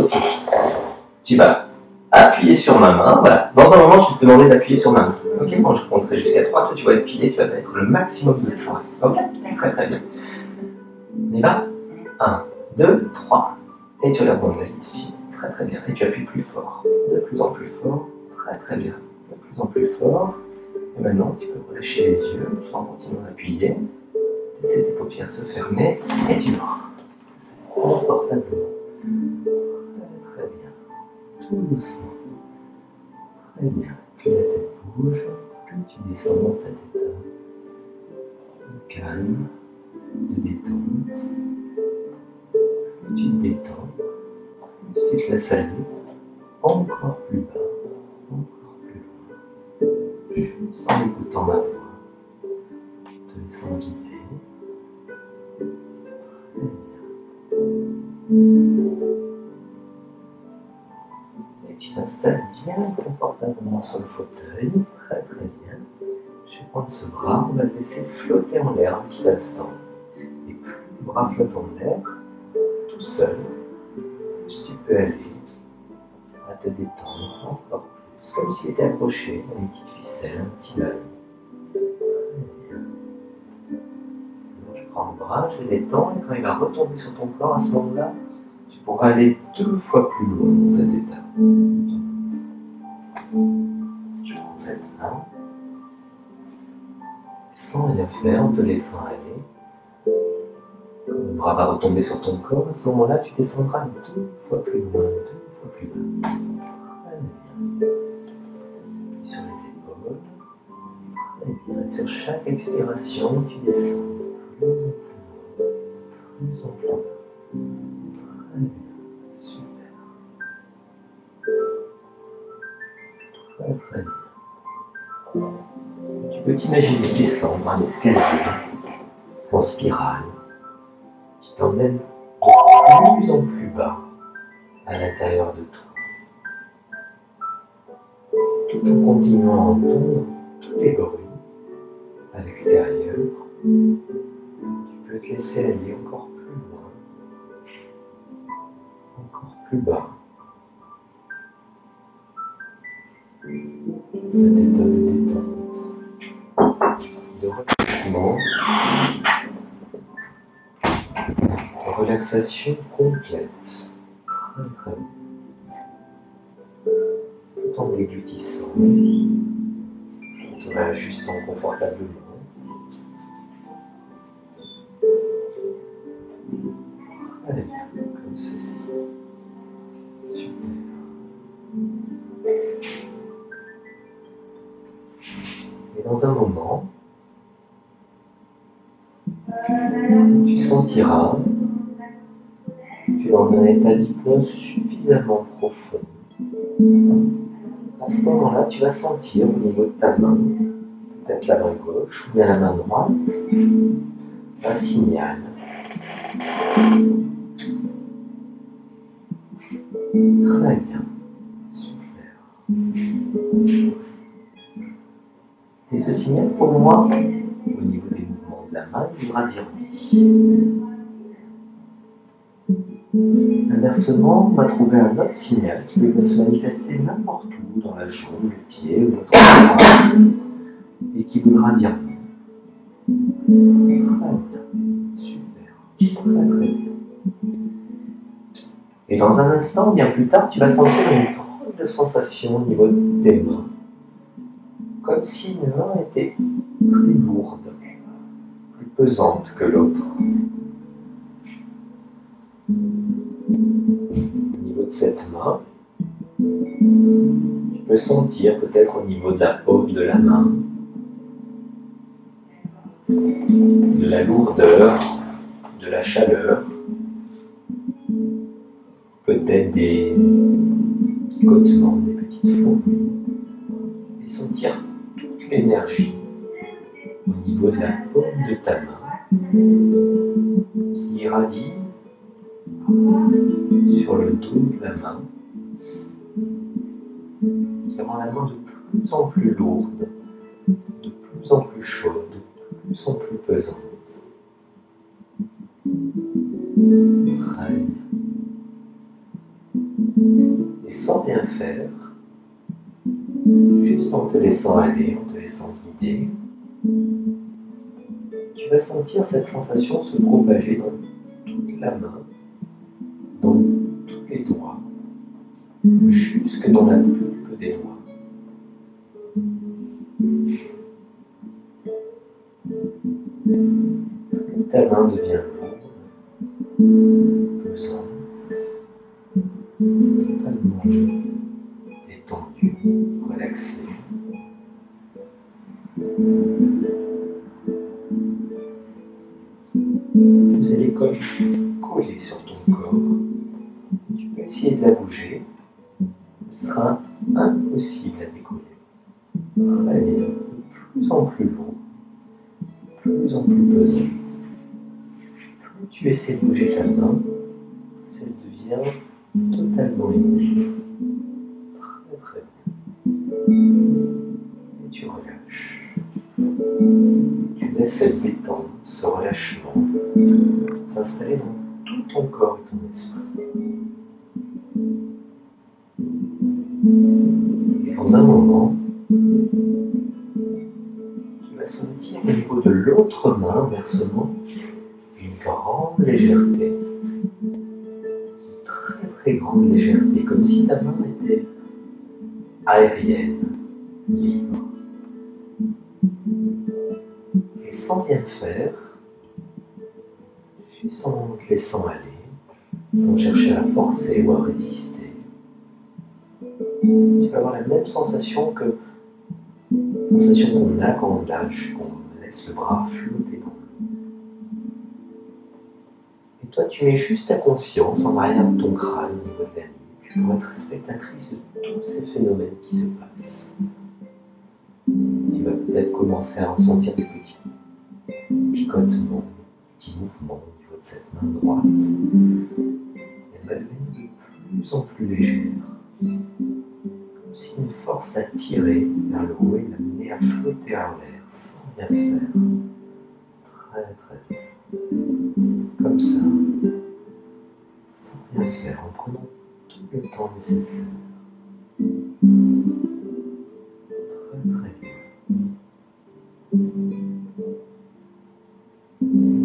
au pied. Tu vas appuyer sur ma main. Voilà. Dans un moment, je vais te demander d'appuyer sur ma main. Ok, quand je compterai jusqu'à 3, toi tu vas appuyer, tu vas mettre le maximum de force. Ok, très très bien. On y va. 1, 2, 3. Et tu regardes mon œil ici. Très très bien. Et tu appuies plus fort. De plus en plus fort. Très très bien. De plus en plus fort. Et maintenant, tu peux relâcher les yeux tout en continuant d'appuyer. Laisser tes paupières se fermer. Et tu dors. Confortablement. Très très bien. Tout doucement. Très bien. Plus la tête bouge, plus tu descends dans cet état de calme, de détente. Plus tu te détends, plus tu te laisses aller encore plus bas, encore plus loin, juste en écoutant ma voix, te laissant guider. Très bien. Et tu t'installes bien confortablement sur le fauteuil, très très bien. Je vais prendre ce bras, on va le laisser flotter en l'air un petit instant. Et plus le bras flotte en l'air, tout seul, plus tu peux aller à te détendre encore plus, comme s'il était accroché à une petite ficelle, un petit nœud. Je prends le bras, je le détends, et quand il va retomber sur ton corps, à ce moment-là, tu pourras aller 2 fois plus loin dans cet état. Je prends cette main, sans rien faire, en te laissant aller. Quand le bras va retomber sur ton corps, à ce moment-là, tu descendras 2 fois plus loin, 2 fois plus bas. Très bien. Puis sur les épaules. Très bien. Et sur chaque expiration, tu descends de plus en plus loin, de plus en plus bas. Très bien. Super. Très très bien. Tu peux t'imaginer descendre un escalier en spirale qui t'emmène de plus en plus bas à l'intérieur de toi, tout en continuant à entendre tous les bruits à l'extérieur. Tu peux te laisser aller encore plus loin, encore plus bas. Cet état de détente, de relâchement, de relaxation complète. Très très bien. Tout en déglutissant, en te réajustant confortablement. Très bien, comme ceci. Super. Et dans un moment, tu sentiras que tu es dans un état d'hypnose suffisamment profond. À ce moment-là, tu vas sentir au niveau de ta main, peut-être la main gauche ou bien la main droite, un signal. Très bien. Super. Et ce signal, pour moi, au niveau des mouvements de la main, il voudra dire oui. Inversement, on va trouver un autre signal qui peut se manifester n'importe où, dans la jambe, le pied ou l'autre bras, et qui voudra dire non. Très bien. Super. Très très bien. Et dans un instant, bien plus tard, tu vas sentir une drôle de sensation au niveau de tes mains. Comme si une main était plus lourde, plus pesante que l'autre. Au niveau de cette main, tu peux sentir peut-être au niveau de la paume de la main, de la lourdeur, de la chaleur, peut-être des picotements, des petites fourmis, et sentir toute l'énergie au niveau de la paume de ta main qui irradie sur le dos de la main, qui rend la main de plus en plus lourde, de plus en plus chaude, de plus en plus pesante. Très bien. Et sans rien faire, juste en te laissant aller, en te laissant guider, tu vas sentir cette sensation se propager dans toute la main, dans tous les doigts, jusque dans la pulpe des doigts. Plus ta main devient lourde, pesante, totalement détendue, relaxée. Vous allez comme coller sur ton corps. Tu peux essayer de la bouger. Ce sera impossible à décoller. Très bien. De plus en plus lourd. De plus en plus pesante. Plus tu essaies de bouger ta main, plus elle devient totalement immobile. Très très bien. Et tu relâches. Tu laisses cette détente, ce relâchement s'installer dans tout ton corps et ton esprit. Et dans un moment, tu vas sentir au niveau de l'autre main, inversement, une grande légèreté. Une très très grande légèreté, comme si ta main était aérienne, libre. Et sans rien faire, juste en te laissant aller, sans chercher à forcer ou à résister, tu vas avoir la même sensation qu'on a quand on lâche, qu'on laisse le bras flotter dans l'eau. Et toi, tu mets juste ta conscience en arrière de ton crâne, au niveau de la nuque, pour être spectatrice de tous ces phénomènes qui se passent. Tu vas peut-être commencer à ressentir des petits picotements, des petits mouvements au niveau de cette main droite. Elle va devenir de plus en plus légère. Comme si une force l'a tirée vers le haut et l'a menée à flotter en l'air sans rien faire. Très très bien. Comme ça, sans rien faire, en prenant tout le temps nécessaire. Très très bien.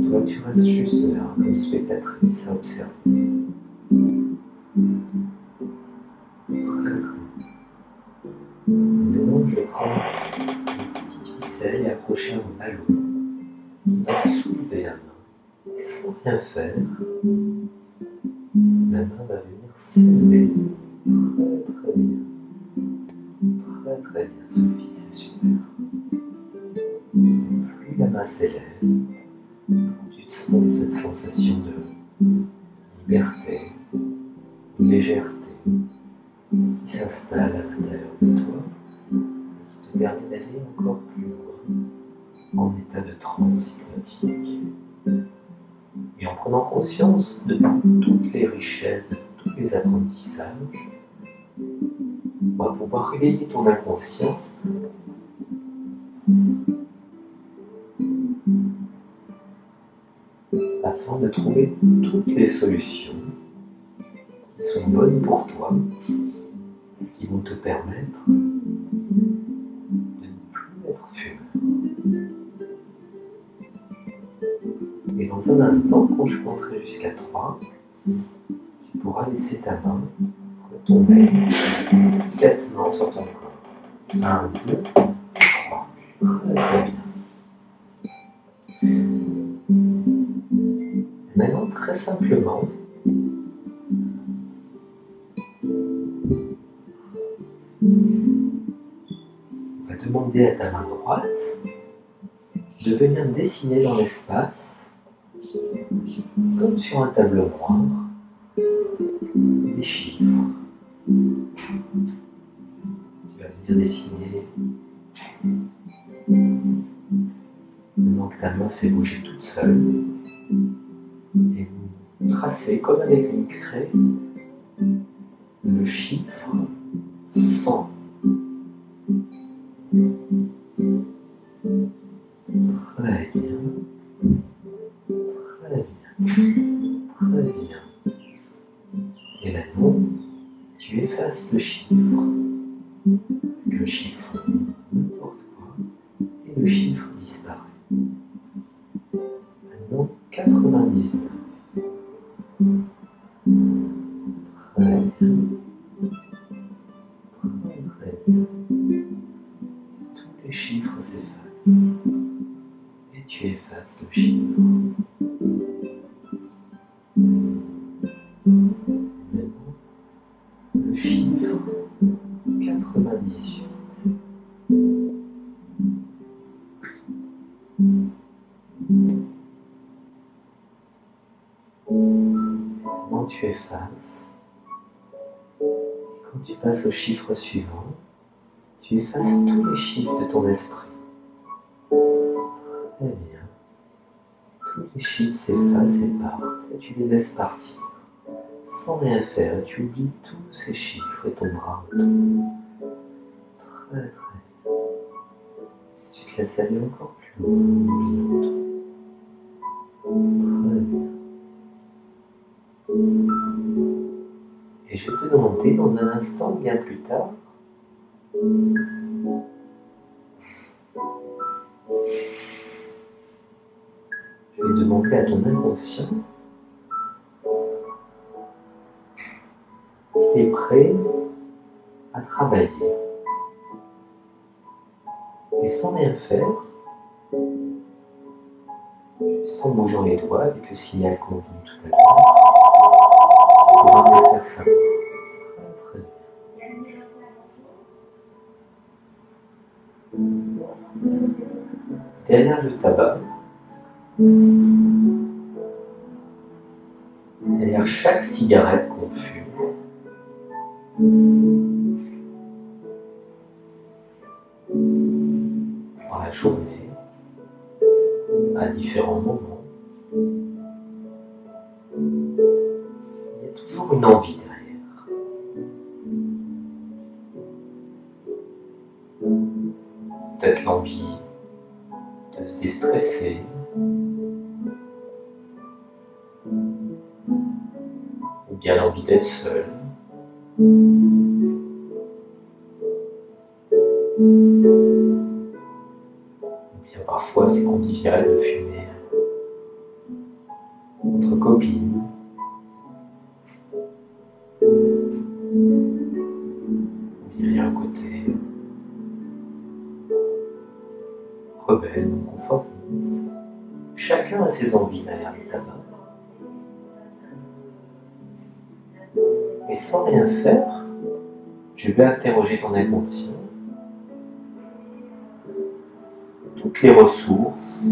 Toi, tu restes juste là, comme spectatrice à observer. Très très bien. Maintenant, je vais prendre une petite ficelle et accrocher un ballon qui va soulever la main. Et sans rien faire, la main va venir s'élever. Très très bien. Très très bien, Sophie, c'est super. Plus la main s'élève, plus tu sens cette sensation de liberté, de légèreté qui s'installe à l'intérieur de toi et qui te permet d'aller encore plus loin en état de transe hypnotique. Et en prenant conscience de toutes les richesses, de tous les apprentissages, on va pouvoir réveiller ton inconscient afin de trouver toutes les solutions qui sont bonnes pour toi, qui vont te permettre de ne plus être fumeur. Et dans un instant, quand je compterai jusqu'à 3, tu pourras laisser ta main retomber immédiatement sur ton corps. 1, 2, 3. Très très bien. Maintenant, très simplement, on va demander à ta main droite de venir dessiner dans l'espace, comme sur un tableau noir, des chiffres. Tu vas venir dessiner, maintenant que ta main s'est bougée toute seule, et vous tracez comme avec une craie le chiffre 100. Très bien. Très bien. Très bien. Et maintenant, tu tu effaces le chiffre, avec un chiffon, n'importe quoi, et le chiffre disparaît. Maintenant, 99. Très bien. Très bien. Tous les chiffres s'effacent. Et tu effaces le chiffre. Maintenant, le chiffre 98. Maintenant, tu effaces. Quand tu passes au chiffre suivant, tu effaces tous les chiffres de ton esprit. Très bien. Tous les chiffres s'effacent et partent, et tu les laisses partir. Sans rien faire, tu oublies tous ces chiffres et ton bras retombe. Très très bien. Si tu te laisses aller encore plus loin, en oubliant tout. Très bien. Et je vais te demander dans un instant, bien plus tard, je vais demander à ton inconscient s'il est prêt à travailler. Et sans rien faire, juste en bougeant les doigts avec le signal qu'on a vu tout à l'heure, tu pourras me faire ça. Très bien. Derrière le tabac, derrière chaque cigarette qu'on fume, dans la journée, à différents moments, il y a toujours une envie derrière. Peut-être l'envie de se déstresser, ou bien l'envie d'être seul, ou bien parfois c'est convivial de fumer entre copines, ou bien il y a un côté rebelle, non conformiste. Chacun a ses envies derrière le tabac. Et sans rien faire, je vais interroger ton inconscient. Toutes les ressources,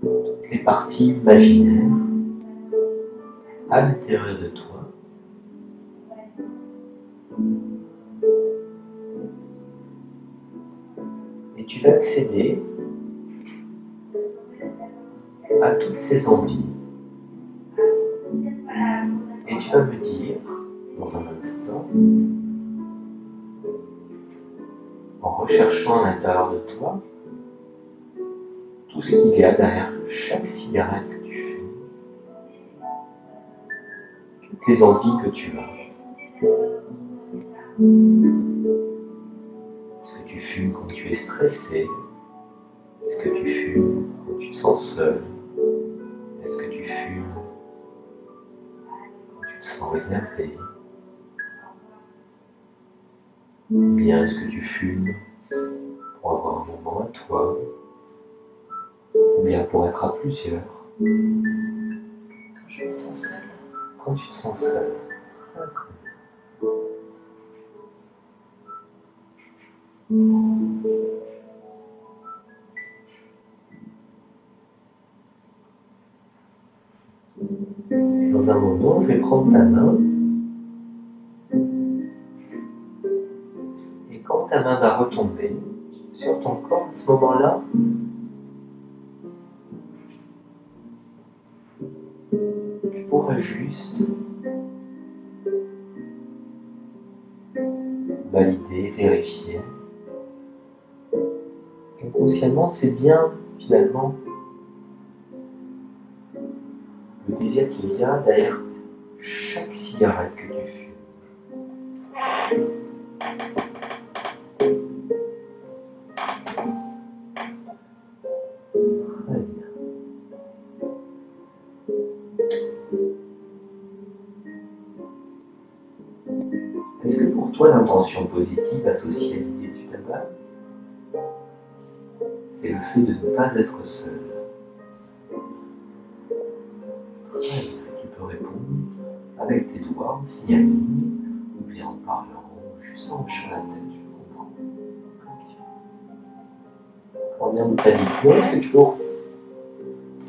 toutes les parties imaginaires à l'intérieur de toi, et tu vas accéder à toutes ces envies. Et tu vas me dire, dans un instant, en recherchant à l'intérieur de toi, tout ce qu'il y a derrière chaque cigarette que tu fumes, toutes les envies que tu as. Est-ce que tu fumes quand tu es stressé? Est-ce que tu fumes quand tu te sens seul? Est-ce que tu fumes quand tu te sens énervé? Ou bien est-ce que tu fumes pour avoir un moment à toi? Ou bien pour être à plusieurs? Je me sens seule. Quand tu te sens seul. Très très bien. Dans un moment, je vais prendre ta main. Et quand ta main va retomber sur ton corps, à ce moment-là, tu pourras juste valider, vérifier. Inconsciemment, c'est bien, finalement, le désir qu'il y a derrière chaque cigarette que tu fumes. Très bien. Est-ce que pour toi l'intention positive associée à l'idée du tabac, c'est le fait de ne pas être seul? Très bien. Tu peux répondre avec tes doigts en signaling, ou bien en parlant, ou juste en hochant la tête, tu comprends. Comme tu veux. Quand bien tu as dit non, c'est toujours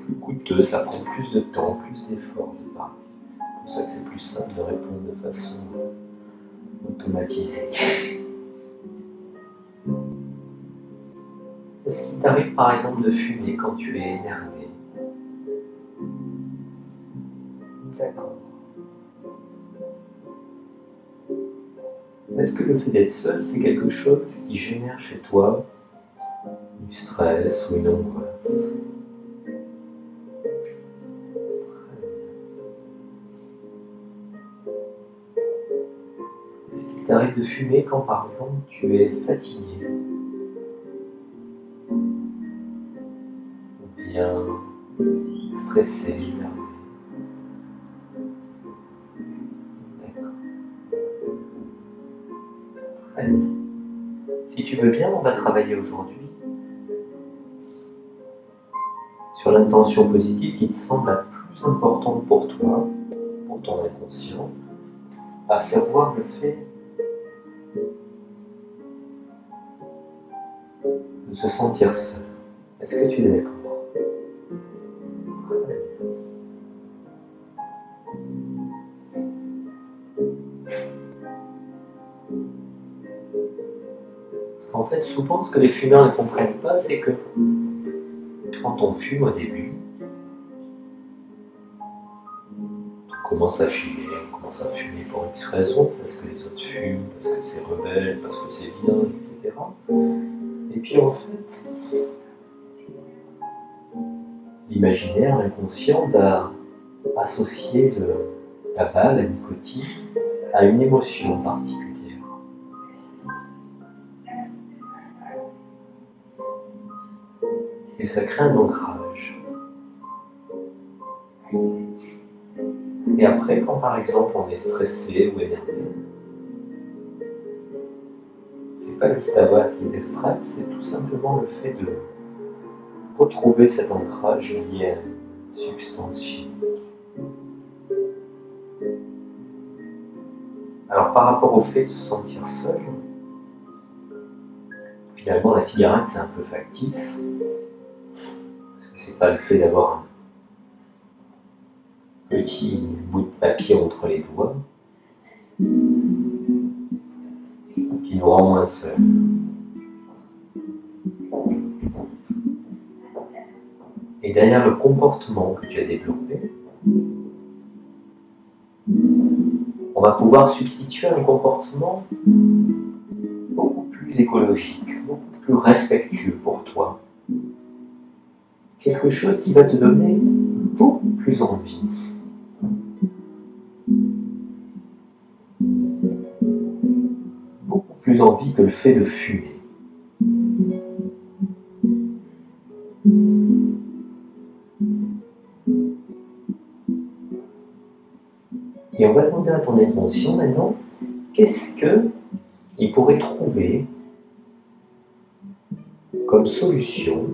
plus coûteux, ça prend plus de temps, plus d'efforts de parler. C'est pour ça que c'est plus simple de répondre de façon automatisée. Est-ce qu'il t'arrive par exemple de fumer quand tu es énervé? D'accord. Est-ce que le fait d'être seul, c'est quelque chose qui génère chez toi du stress ou une angoisse? Est-ce qu'il t'arrive de fumer quand par exemple tu es fatigué? Ou bien stressé, énervé? D'accord. Très bien. Si tu veux bien, on va travailler aujourd'hui sur l'intention positive qui te semble la plus importante pour toi, pour ton inconscient, à savoir le fait de se sentir seul. Est-ce que tu es d'accord? Très bien. Parce qu'en fait, souvent, ce que les fumeurs ne comprennent pas, c'est que quand on fume au début, on commence à fumer pour X raison, parce que les autres fument, parce que c'est rebelle, parce que c'est bien, etc. Et puis en fait, l'imaginaire, l'inconscient va associer le tabac, la nicotine, à une émotion particulière. Et ça crée un ancrage. Et après, quand par exemple on est stressé ou énervé, c'est pas le tabac qui déstresse, c'est tout simplement le fait de retrouver cet ancrage lié à une substance chimique. Alors par rapport au fait de se sentir seul, finalement la cigarette c'est un peu factice, parce que c'est pas le fait d'avoir un petit bout de papier entre les doigts qui nous rend moins seuls. Et derrière le comportement que tu as développé, on va pouvoir substituer un comportement beaucoup plus écologique, beaucoup plus respectueux pour toi. Quelque chose qui va te donner beaucoup plus envie. Beaucoup plus envie que le fait de fumer. Et on va demander à ton inconscient maintenant, qu'est-ce qu'il pourrait trouver comme solution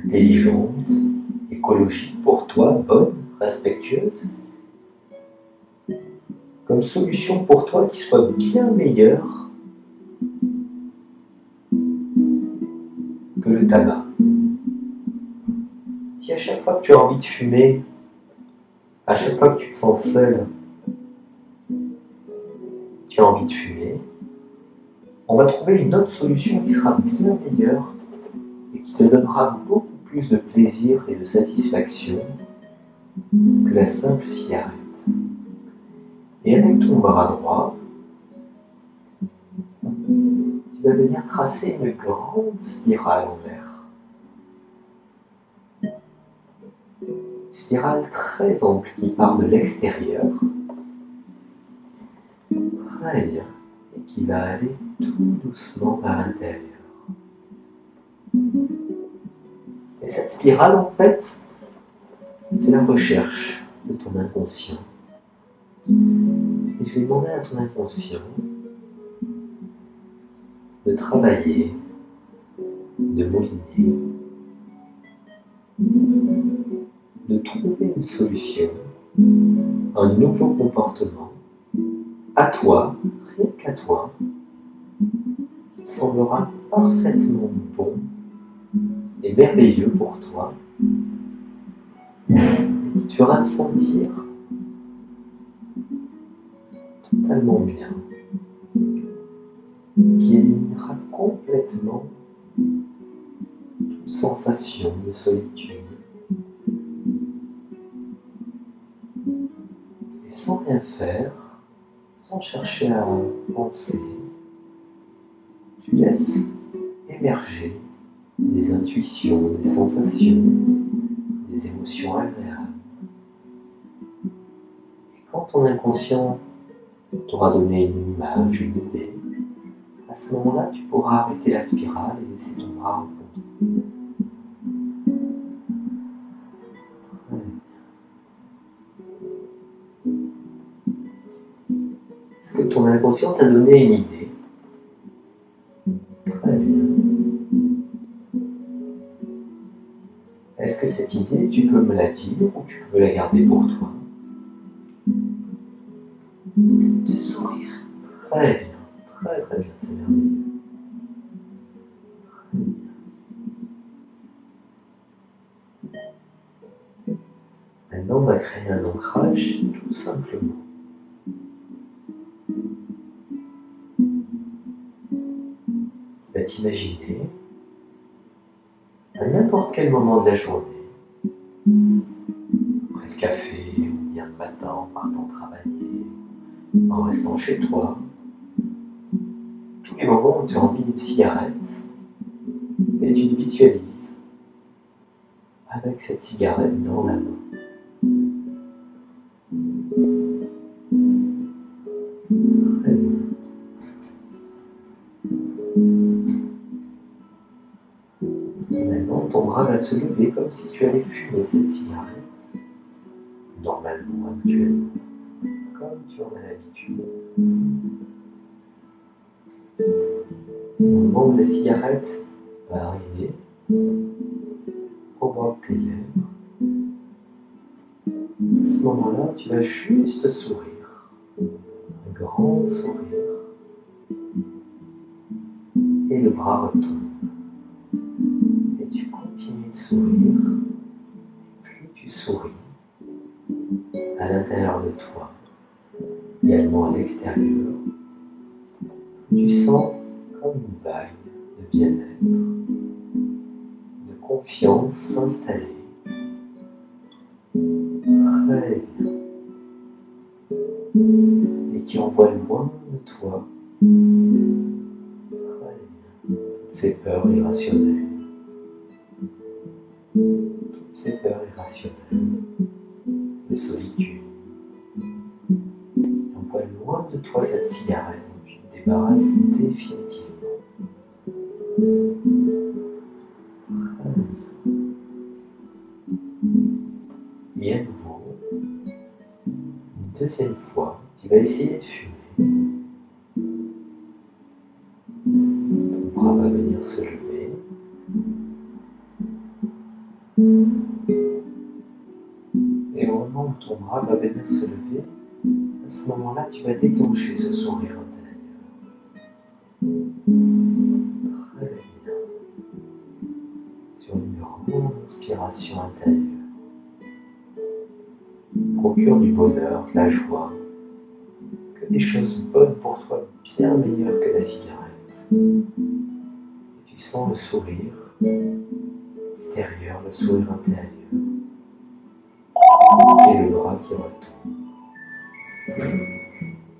intelligente, écologique pour toi, bonne, respectueuse, comme solution pour toi qui soit bien meilleure que le tabac. Si à chaque fois que tu as envie de fumer, à chaque fois que tu te sens seul, tu as envie de fumer, on va trouver une autre solution qui sera bien meilleure et qui te donnera beaucoup plus de plaisir et de satisfaction que la simple cigarette. Et avec ton bras droit, tu vas venir tracer une grande spirale en l'air. spirale très ample qui part de l'extérieur. Très bien. Et qui va aller tout doucement vers l'intérieur. Et cette spirale, en fait, c'est la recherche de ton inconscient. Et je vais demander à ton inconscient de travailler, de mouliner, de trouver une solution, un nouveau comportement, à toi, rien qu'à toi, qui semblera parfaitement bon et merveilleux pour toi, et qui te fera te sentir totalement bien, qui éliminera complètement toute sensation de solitude. Et sans rien faire, sans chercher à penser, tu laisses émerger des intuitions, des sensations, des émotions agréables. Et quand ton inconscient t'aura donné une image, une idée, à ce moment-là, tu pourras arrêter la spirale et laisser ton bras reprendre. Est-ce que ton inconscient t'a donné une idée? Très bien. Est-ce que cette idée, tu peux me la dire ou tu peux la garder pour toi? De sourire. Très bien, très très bien, c'est merveilleux. Maintenant, on va créer un ancrage tout simplement. Tu vas t'imaginer à n'importe quel moment de la journée, après le café, ou bien le matin en partant travailler, en restant chez toi, tous les moments où tu as envie d'une cigarette, et tu te visualises avec cette cigarette dans la main. Très bien. Et maintenant, ton bras va se lever comme si tu allais fumer cette cigarette, normalement, actuellement, comme tu en as l'habitude. Et au moment où la cigarette va arriver au bord de tes lèvres, à ce moment-là, tu vas juste sourire, un grand sourire, et le bras retombe. Et tu continues de sourire, plus tu souris, à l'intérieur de toi, également à l'extérieur, tu sens comme une vague de bien-être, de confiance s'installer. Très bien. Et qui envoie loin de toi, très bien, toutes ces peurs irrationnelles. Toutes ces peurs irrationnelles de solitude. Qui envoie loin de toi cette cigarette dont tu te débarrasses définitivement. Très bien. Et à nouveau, une deuxième fois, tu vas essayer de fumer. Ton bras va venir se lever. Et au moment où ton bras va venir se lever, à ce moment-là, tu vas déclencher ce sourire intérieur. Très bien. Sur une grande inspiration intérieure. Procure du bonheur, de la joie, que des choses bonnes pour toi, bien meilleures que la cigarette. Et tu sens le sourire extérieur, le sourire intérieur, et le bras qui retombe.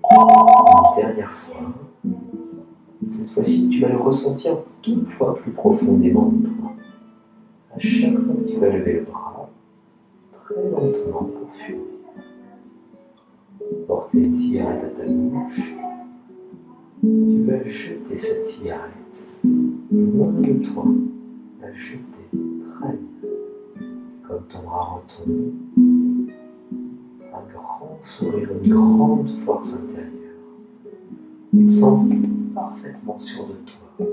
Une dernière fois, cette fois-ci tu vas le ressentir 2 fois plus profondément en toi. À chaque fois que tu vas lever le bras, très lentement pour fumer. Porter une cigarette à ta bouche. Tu vas jeter cette cigarette loin de toi. La jeter très bien. Comme ton bras retombe. Un grand sourire, une grande force intérieure. Tu te sens parfaitement sûr de toi,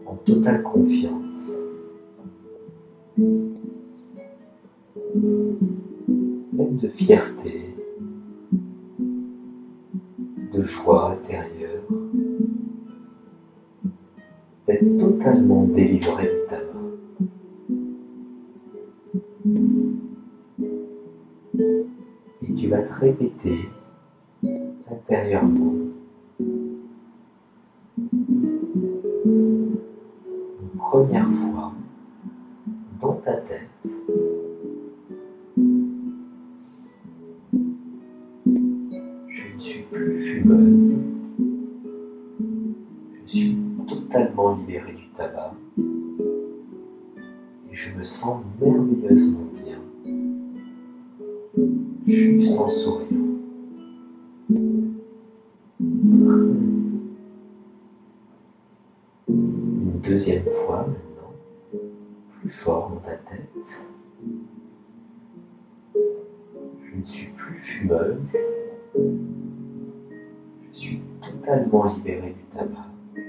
en totale confiance. Pleine de fierté, de joie intérieure, d'être totalement délivré de ta main. Et tu vas te répéter intérieurement une première fois dans ta tête. Je ne suis plus fumeuse. Je suis totalement libérée du tabac. Et je me sens merveilleusement bien. Juste en souriant. Une deuxième fois maintenant, plus fort dans ta tête. Je ne suis plus fumeuse. Je suis totalement libérée du tabac. Et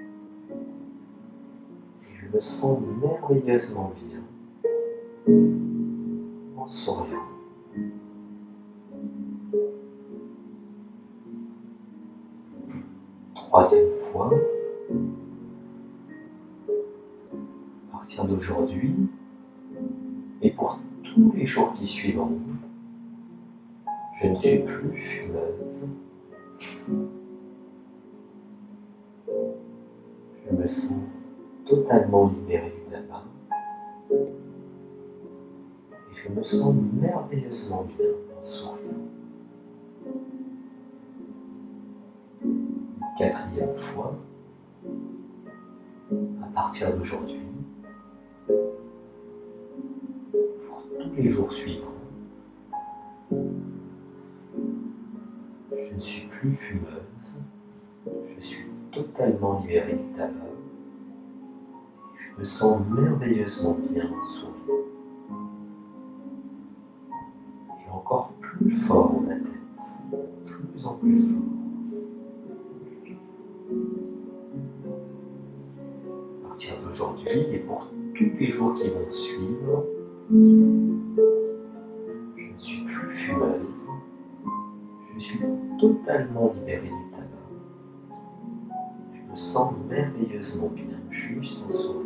je me sens merveilleusement bien en souriant. Troisième fois, à partir d'aujourd'hui, et pour tous les jours qui suivront, je ne suis plus fumeuse. Je me sens totalement libérée du tabac. Et je me sens merveilleusement bien en souriant. Quatrième fois, à partir d'aujourd'hui, pour tous les jours suivants, je ne suis plus fumeuse, je suis totalement libérée du tabac, et je me sens merveilleusement bien en souriant. Et encore plus fort dans ta tête, plus en plus fort. À partir d'aujourd'hui et pour tous les jours qui vont suivre, je ne suis plus fumeuse, je suis totalement libérée du tabac. Je me sens merveilleusement bien, juste en souriant.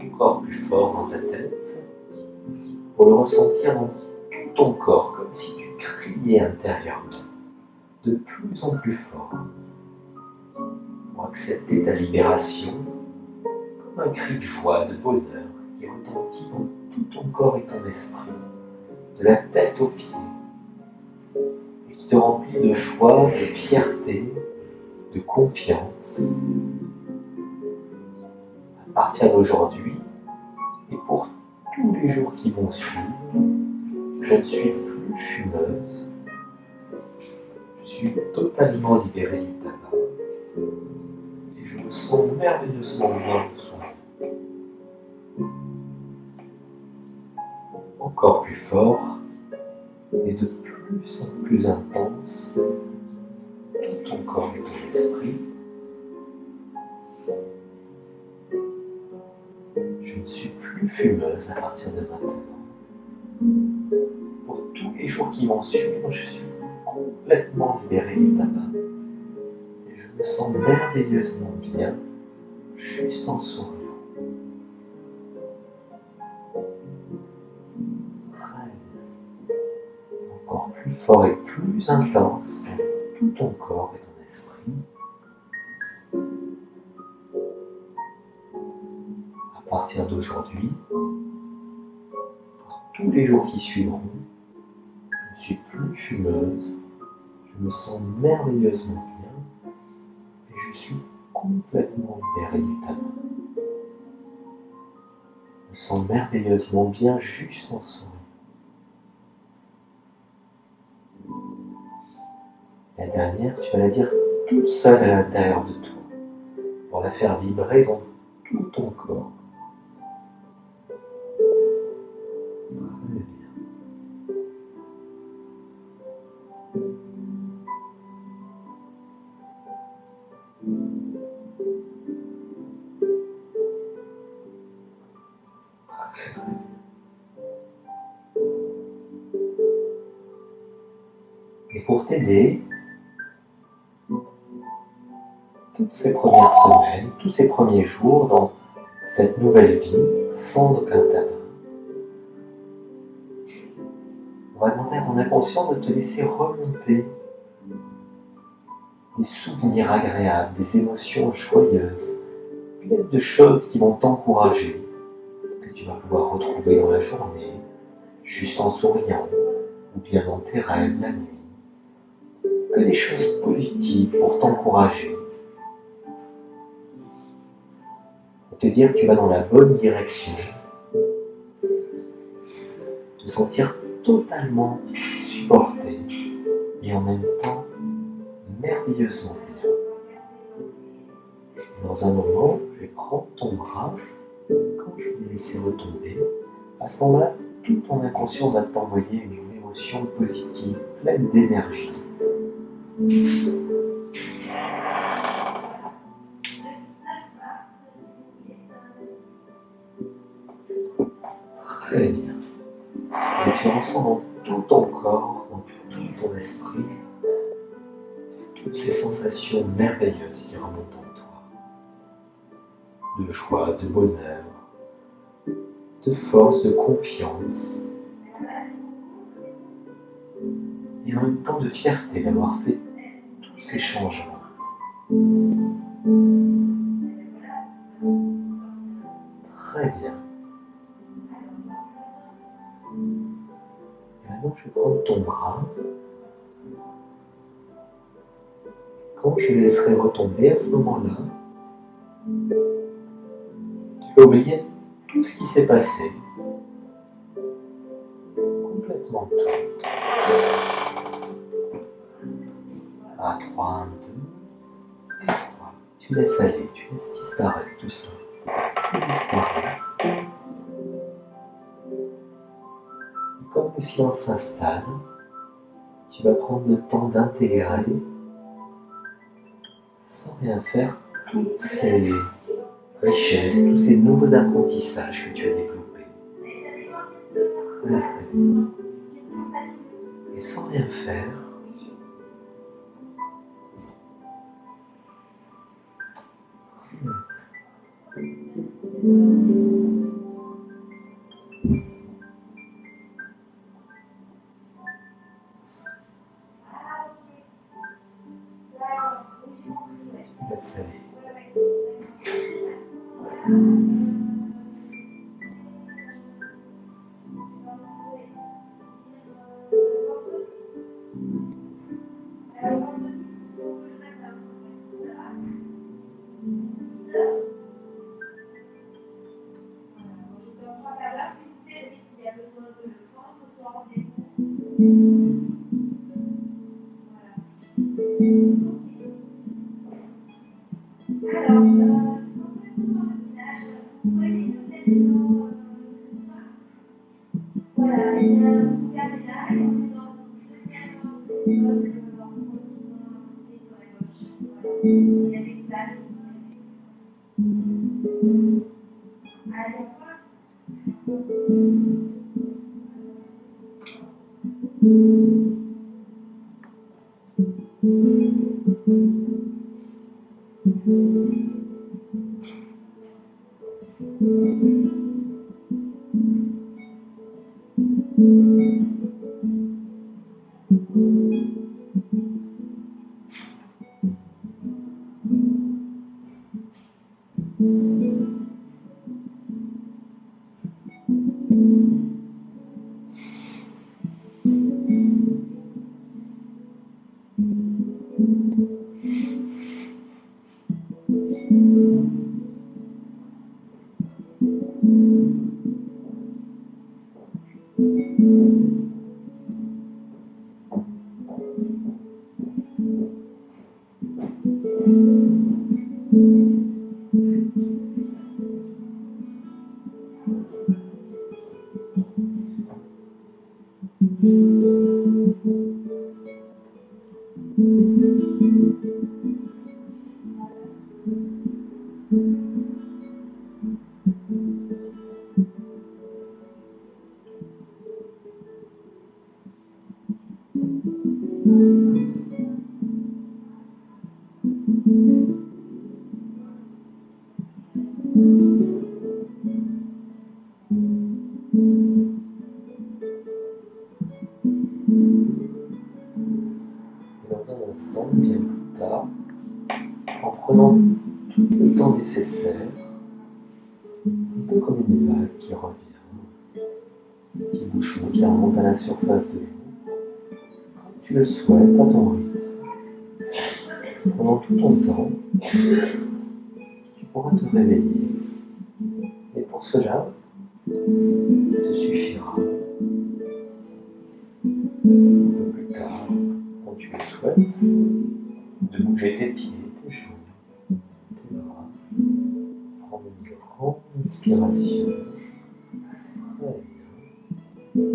Encore plus fort dans ta tête, pour le ressentir dans tout ton corps, comme si tu criais intérieurement, de plus en plus fort, pour accepter ta libération, comme un cri de joie, de bonheur, qui retentit dans tout ton corps et ton esprit, de la tête aux pieds, et qui te remplit de joie, de fierté, de confiance. À partir d'aujourd'hui, et pour tous les jours qui vont suivre, je ne suis plus fumeuse, je suis totalement libérée du tabac, et je me sens merveilleusement bien en souriant. Encore plus fort, et de plus en plus intense, tout ton corps et ton esprit. Je ne suis plus fumeuse à partir de maintenant. Pour tous les jours qui vont suivre, je suis complètement libérée du tabac. Et je me sens merveilleusement bien, juste en souriant. Très bien. Encore plus fort et plus intense, tout ton corps et ton esprit. À partir d'aujourd'hui, pour tous les jours qui suivront, je ne suis plus fumeuse, je me sens merveilleusement bien et je suis complètement libérée du tabac. On se sent merveilleusement bien juste en souriant. La dernière, tu vas la dire toute seule à l'intérieur de toi, pour la faire vibrer dans tout ton corps. Très bien. Et pour t'aider, toutes ces premières semaines, tous ces premiers jours dans cette nouvelle vie, sans aucun tabac, on va demander à ton inconscient de te laisser remonter des souvenirs agréables, des émotions joyeuses, pleines de choses qui vont t'encourager, que tu vas pouvoir retrouver dans la journée, juste en souriant, ou bien dans tes rêves la nuit. Que des choses positives pour t'encourager, pour te dire que tu vas dans la bonne direction, te sentir totalement supporté et en même temps merveilleusement bien. Dans un moment, je vais prendre ton bras, quand je vais laisser retomber, à ce moment-là, tout ton inconscient va t'envoyer une émotion positive, pleine d'énergie. Très bien. Et tu ressens dans tout ton corps, dans tout ton esprit, toutes ces sensations merveilleuses qui remontent en toi. De joie, de bonheur, de force, de confiance. Et en même temps de fierté d'avoir fait tous ces changements. Très bien. Et maintenant, je vais prendre ton bras. Quand je le laisserai retomber, à ce moment-là, tu vas oublier tout ce qui s'est passé. Complètement tout. À 3, 1, 2, et 3. Tu laisses aller, tu laisses disparaître tout ça. Tout disparaît. Et comme le silence s'installe, tu vas prendre le temps d'intégrer, sans rien faire, toutes ces richesses, tous ces nouveaux apprentissages que tu as développés. Très très bien. Et sans rien faire, laisse aller. Bien plus tard, en prenant tout le temps nécessaire, un peu comme une vague qui revient, un petit bouchon qui remonte à la surface de l'eau, quand tu le souhaites, à ton rythme. Pendant tout ton temps, tu pourras te réveiller. Et pour cela, il te suffira, un peu plus tard, quand tu le souhaites, de bouger tes pieds, tes jambes, tes bras. Prendre une grande inspiration. Très bien.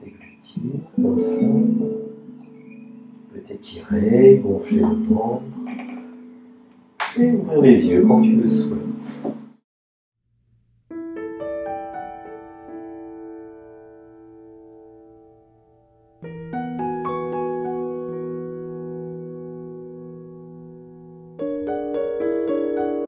Déglutir comme ça. Tu peux t'étirer, gonfler le ventre et ouvrir les yeux quand tu le souhaites.